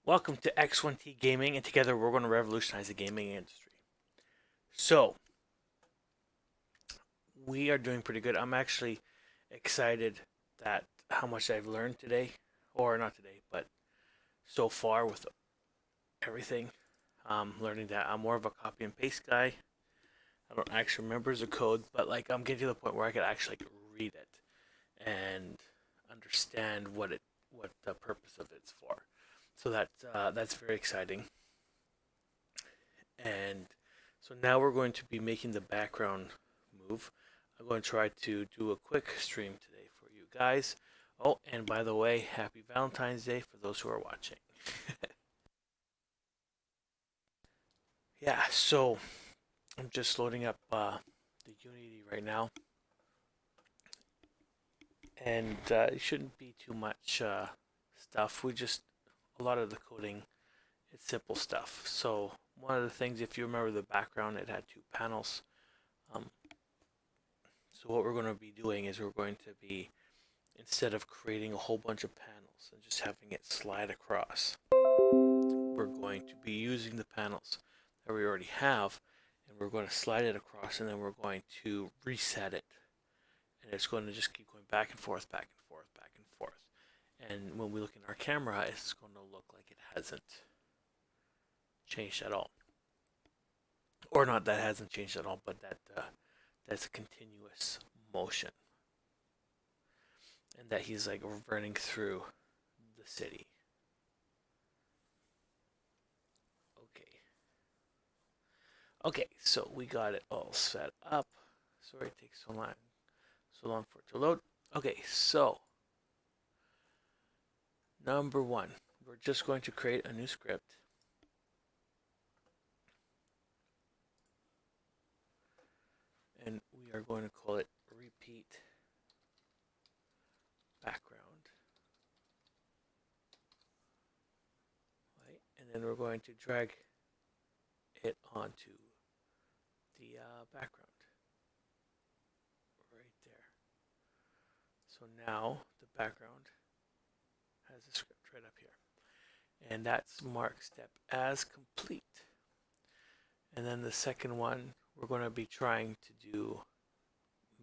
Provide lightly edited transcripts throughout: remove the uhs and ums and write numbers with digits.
Welcome to X1T Gaming, and together we're going to revolutionize the gaming industry. So, we are doing pretty good. I'm actually excited that how much I've learned today, or not today, but so far with everything. Learning that I'm more of a copy and paste guy. I don't actually remember the code, but like I'm getting to the point where I could actually read it and understand what the purpose of it's for. So that's very exciting. And so now we're going to be making the background move. I'm going to try to do a quick stream today for you guys. Oh, and by the way, happy Valentine's Day for those who are watching. Yeah, so I'm just loading up the Unity right now, and it shouldn't be too much stuff. We just a lot of the coding, it's simple stuff. So one of the things, if you remember the background, it had two panels. Um, so what we're going to be doing is we're going to be, instead of creating a whole bunch of panels and just having it slide across, we're going to be using the panels that we already have, and we're going to slide it across, and then we're going to reset it, and it's going to just keep going back and forth, back and forth, back and forth. And when we look in our camera, it's going to look like it hasn't changed at all, or not that hasn't changed at all, but that's a continuous motion, and that he's like running through the city. Okay. Okay, so we got it all set up. Sorry it takes so long for it to load. Okay, so number one, we're just going to create a new script. And we are going to call it repeat background. Right? And then we're going to drag it onto the background right there. So now the background has a script right up here. And that's marked step as complete. And then the second one, we're going to be trying to do,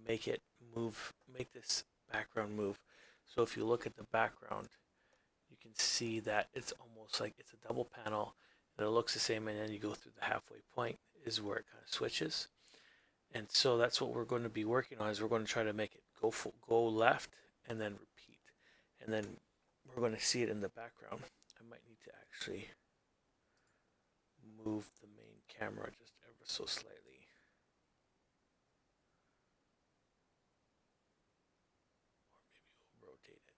make it move, make this background move. So if you look at the background, you can see that it's almost like it's a double panel, and it looks the same, and then you go through the halfway point is where it kind of switches. And so that's what we're going to be working on, is we're going to try to make it go left and then repeat. And then we're going to see it in the background. I might need to actually move the main camera just ever so slightly. Or maybe we'll rotate it.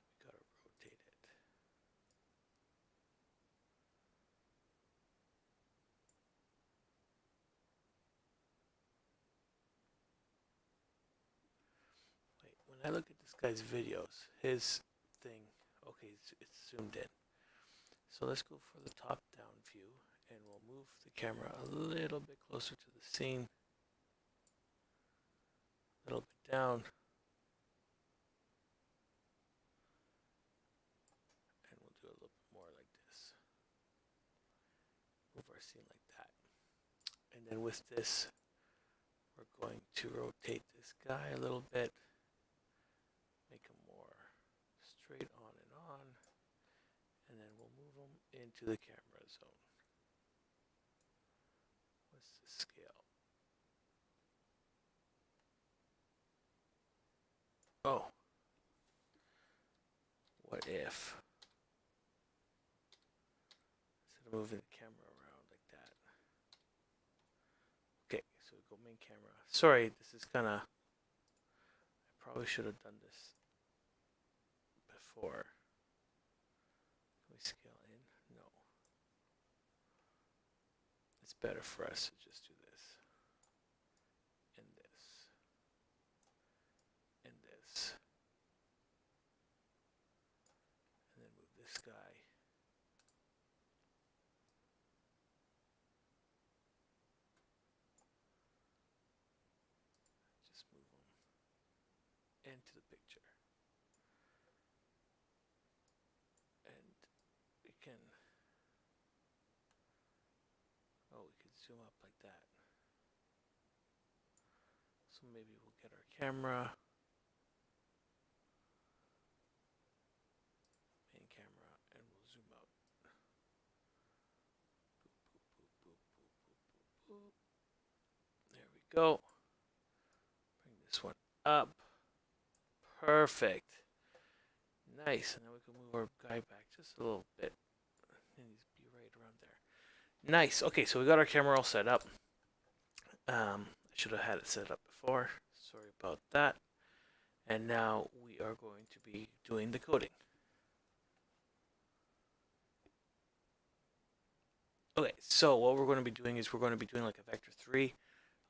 We gotta rotate it. Wait, when I look at this guy's videos, his thing, okay, it's zoomed in. So let's go for the top down view, and we'll move the camera a little bit closer to the scene, a little bit down, and we'll do a little bit more like this. Move our scene like that. And then with this, we're going to rotate this guy a little bit, make him more straight on, and then we'll move him into the camera zone. What's the scale? Oh, what if, instead of moving the camera around like that. Okay, so we go main camera. Sorry, this is kind of, I probably should have done this before. Can we scale in? No. It's better for us to just do this. And this. And this. And then move this guy. Just move him into the picture. And zoom up like that. So maybe we'll get our camera. Main camera, and we'll zoom out. Boop, boop, boop, boop, boop, boop. There we go. Bring this one up. Perfect. Nice. And then we can move our guy back just a little bit. He needs to be right around there. Nice. Okay, so we got our camera all set up. I should have had it set up before. Sorry about that. And now we are going to be doing the coding. Okay, so what we're going to be doing is we're going to be doing like a vector 3.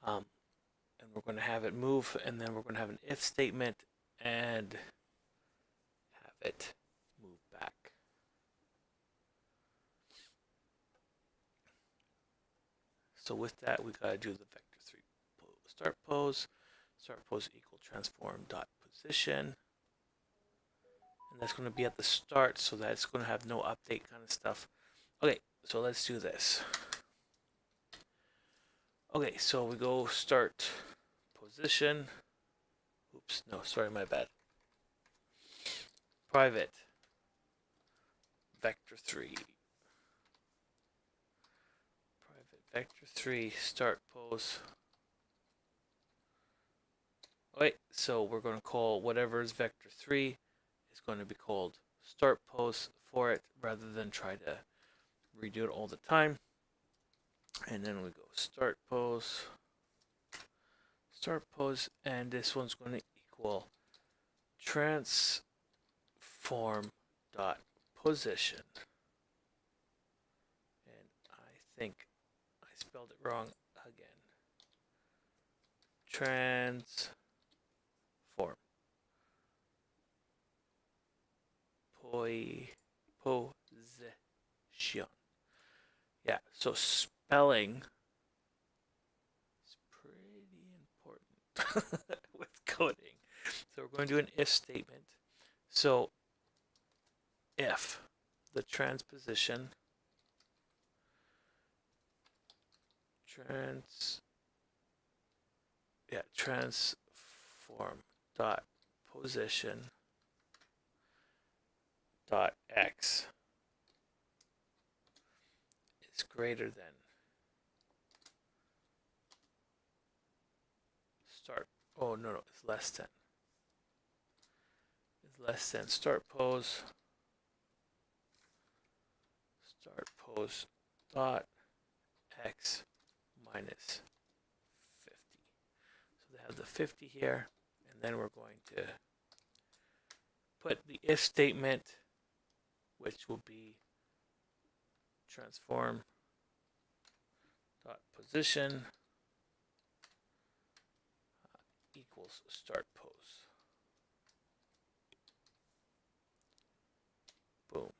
And we're going to have it move, and then we're going to have an if statement and have it move back. So with that, we got to do the vector 3 start pose. Start pose equal transform dot position. And that's going to be at the start, so that it's going to have no update kind of stuff. Okay, so let's do this. Okay, so we go start position. Oops, no, sorry, my bad. Private vector 3. Private vector 3 start pose. Okay, so we're going to call whatever is vector 3 is going to be called start pose for it, rather than try to redo it all the time. And then we go start pose, and this one's going to equal transform dot position. And I think I spelled it wrong again. Transform position. Yeah, so spelling is pretty important with coding. So we're going to do an if statement. So if the transform dot position dot x is greater than start. Oh no, it's less than. It's less than start pose dot x minus 50. So they have the 50 here, and then we're going to put the if statement, which will be transform dot position equals start pose. Boom.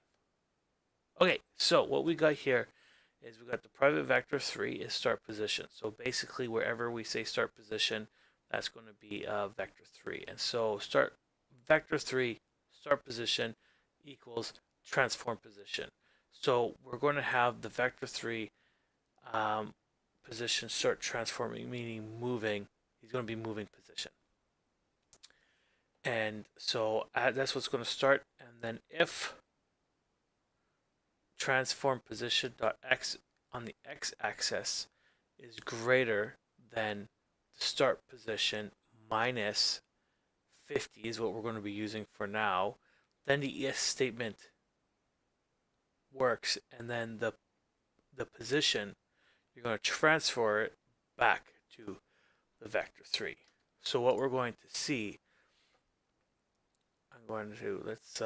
Okay, so what we got here is we got the private vector 3 is start position. So basically wherever we say start position, that's going to be vector 3. And so start vector 3 start position equals transform position. So we're going to have the vector 3 position start transforming, meaning moving. He's going to be moving position. And so that's what's going to start. And then if transform position dot x on the x-axis is greater than the start position minus 50 is what we're going to be using for now, then the if statement works, and then the position, you're going to transfer it back to the vector 3. So what we're going to see, I'm going to, let's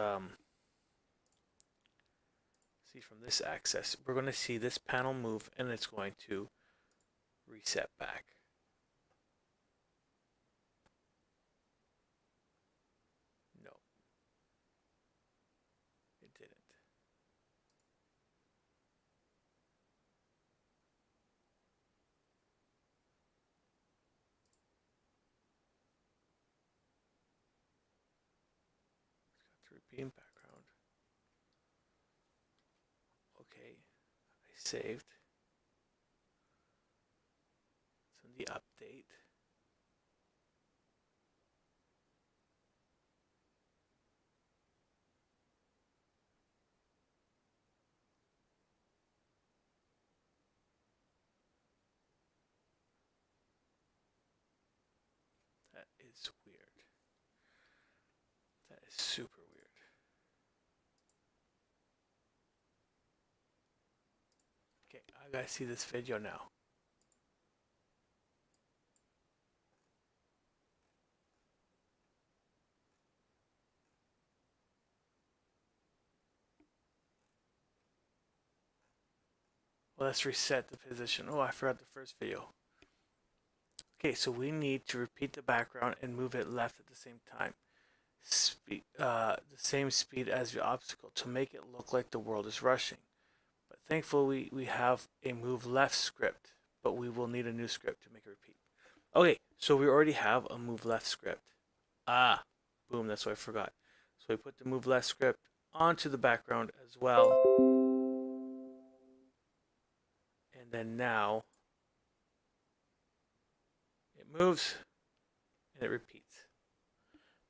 see from this axis, we're going to see this panel move, and it's going to reset back. No, it didn't. It's got the repeating background. Okay, I saved. the update. That is weird. That is super weird. Okay, I gotta see this video now. Well, let's reset the position. Oh, I forgot the first video. Okay, so we need to repeat the background and move it left at the same time. The same speed as the obstacle to make it look like the world is rushing. But thankfully, we have a move left script, but we will need a new script to make it repeat. Okay, so we already have a move left script. Boom, that's what I forgot. So we put the move left script onto the background as well. And then now it moves and it repeats.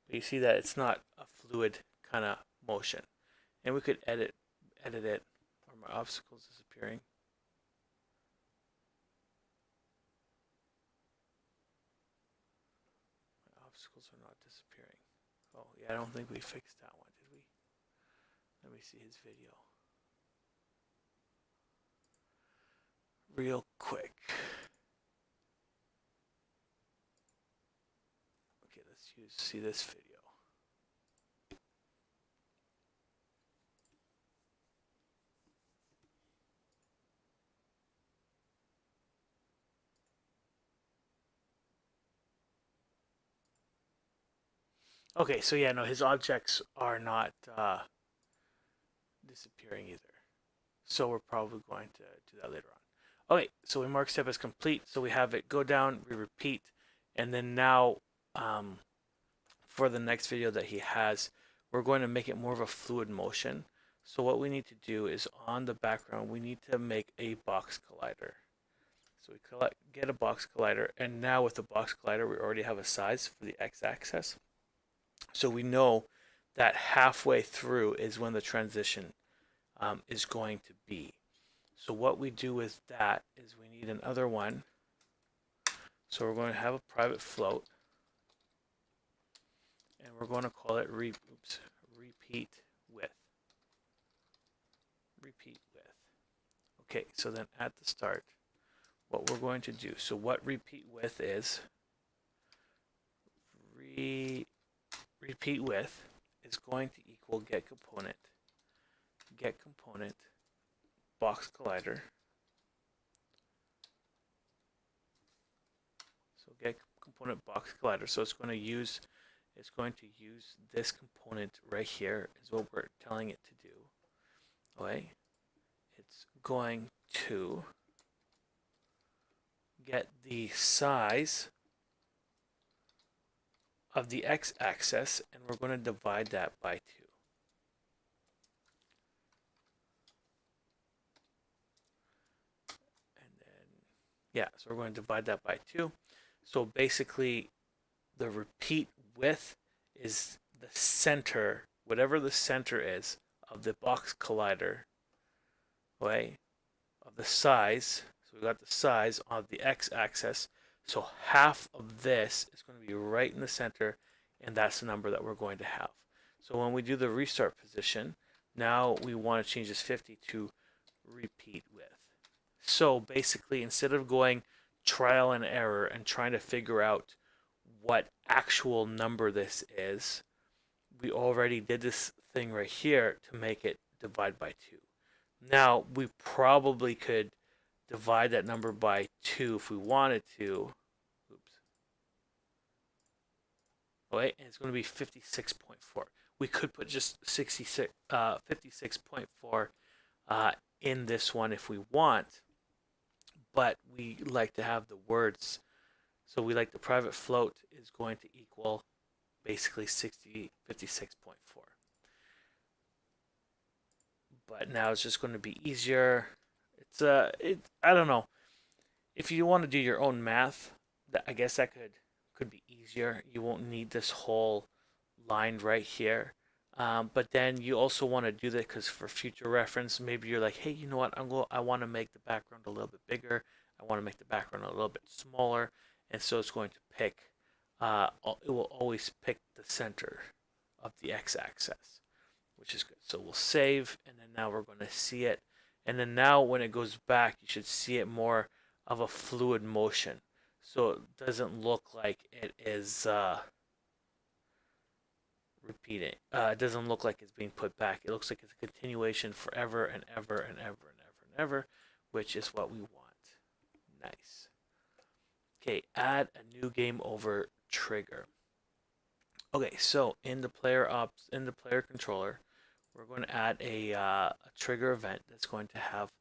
But you see that it's not a fluid kind of motion. And we could edit it. Are my obstacles disappearing? My obstacles are not disappearing. Oh, yeah, I don't think we fixed that one, did we? Let me see his video. Real quick. Okay, let's see this video. Okay, so yeah, no, his objects are not disappearing either. So we're probably going to do that later on. Okay, so we mark step as complete. So we have it go down, we repeat, and then now for the next video that he has, we're going to make it more of a fluid motion. So what we need to do is on the background, we need to make a box collider. So we get a box collider, and now with the box collider, we already have a size for the x-axis. So we know that halfway through is when the transition is going to be. So what we do with that is we need another one. So we're going to have a private float, and we're going to call it repeat width. Repeat width. Okay, so then at the start, what we're going to do, so what repeat width is, repeat width is going to equal get component box collider. So get component box collider. So it's going to use this component right here is what we're telling it to do. Okay, it's going to get the size of the x-axis, and we're going to divide that by 2. And then, yeah, so we're going to divide that by 2. So basically, the repeat width is the center, whatever the center is of the box collider, okay, of the size. So we got the size of the x-axis. So half of this is going to be right in the center, and that's the number that we're going to have. So when we do the restart position, now we want to change this 50 to repeat width. So basically, instead of going trial and error and trying to figure out what actual number this is, we already did this thing right here to make it divide by 2. Now, we probably could divide that number by 2 if we wanted to. Oops. Okay, and it's going to be 56.4. We could put just 56.4 in this one if we want, but we like to have the words. So we like the private float is going to equal basically 56.4. But now it's just going to be easier. I don't know. If you want to do your own math, I guess that could be easier. You won't need this whole line right here. But then you also want to do that because for future reference, maybe you're like, hey, you know what? I want to make the background a little bit bigger. I want to make the background a little bit smaller, and so it's going to pick. It will always pick the center of the x-axis, which is good. So we'll save, and then now we're going to see it, and then now when it goes back, you should see it more of a fluid motion, so it doesn't look like it is. Repeating. It doesn't look like it's being put back. It looks like it's a continuation forever and ever and ever and ever and ever, which is what we want. Nice. Okay, add a new game over trigger. Okay, so in the player controller, we're going to add a trigger event that's going to have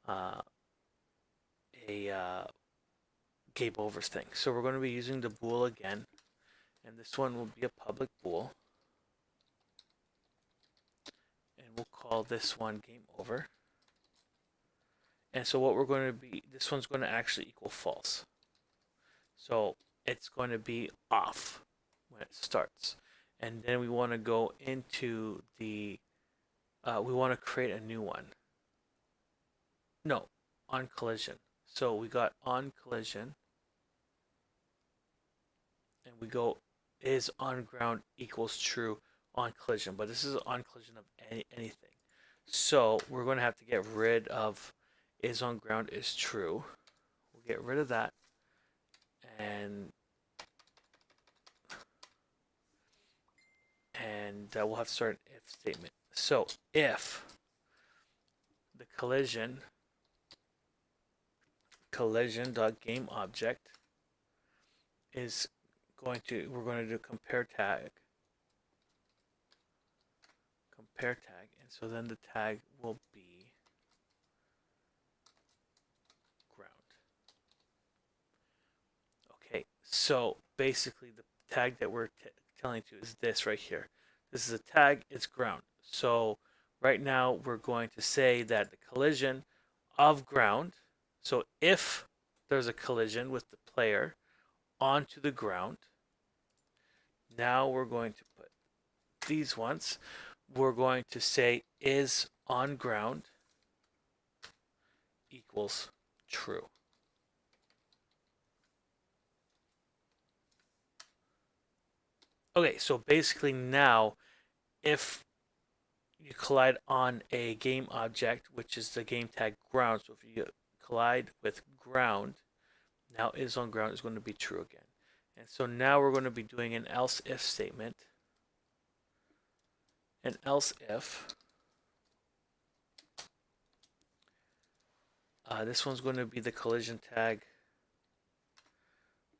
a game over thing. So we're going to be using the bool again, and this one will be a public bool. We'll call this one game over. And so what we're going to be, this one's going to actually equal false. So it's going to be off when it starts. And then we want to go into the, we want to create a new one. No, on collision. So we got on collision. And we go is on ground equals true on collision, but this is on collision of anything. So we're going to have to get rid of is on ground is true. We'll get rid of that, and we'll have to start an if statement. So if the collision.game object is going to, we're going to do compare tag, and so then the tag will be ground. Okay, so basically the tag that we're telling to is this right here. This is a tag, it's ground. So right now we're going to say that the collision of ground, so if there's a collision with the player onto the ground, now we're going to put these ones. We're going to say is on ground equals true. Okay, so basically now if you collide on a game object, which is the game tag ground, so if you collide with ground, now is on ground is going to be true again. And so now we're going to be doing an else if statement. An else if this one's going to be the collision tag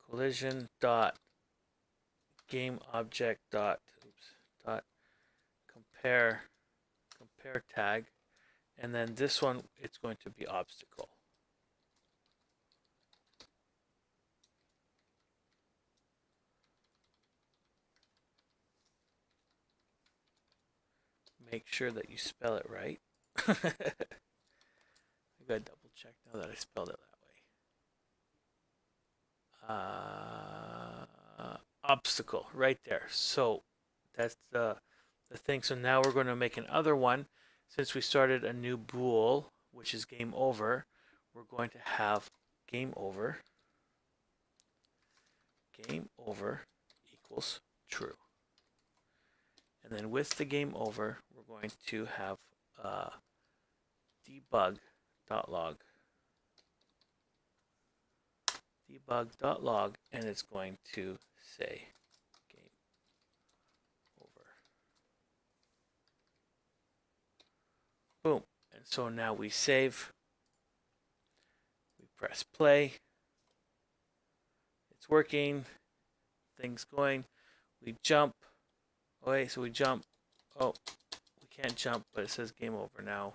collision dot game object dot compare tag, and then this one it's going to be obstacle. Make sure that you spell it right. I gotta double check now that I spelled it that way. Obstacle right there. So that's the thing. So now we're going to make another one. Since we started a new bool, which is game over, we're going to have game over equals true. And then with the game over, we're going to have debug.log, and it's going to say game over. Boom. And so now we save, we press play, it's working, things going, we jump. Okay, so we jump. Oh, we can't jump, but it says game over now.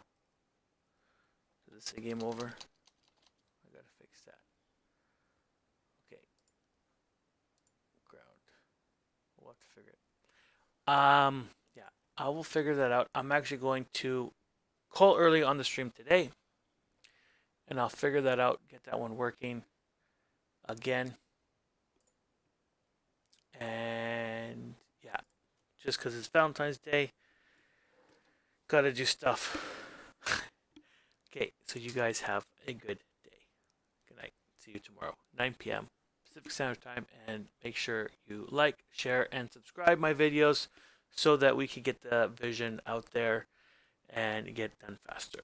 Does it say game over? I gotta fix that. Okay. Ground. We'll have to figure it. Yeah, I will figure that out. I'm actually going to call early on the stream today, and I'll figure that out, get that one working again, And yeah, just because it's Valentine's Day, gotta do stuff. Okay, so you guys have a good day. Good night. See you tomorrow, 9 p.m. Pacific Standard Time, and make sure you like, share, and subscribe my videos so that we can get the vision out there and get done faster.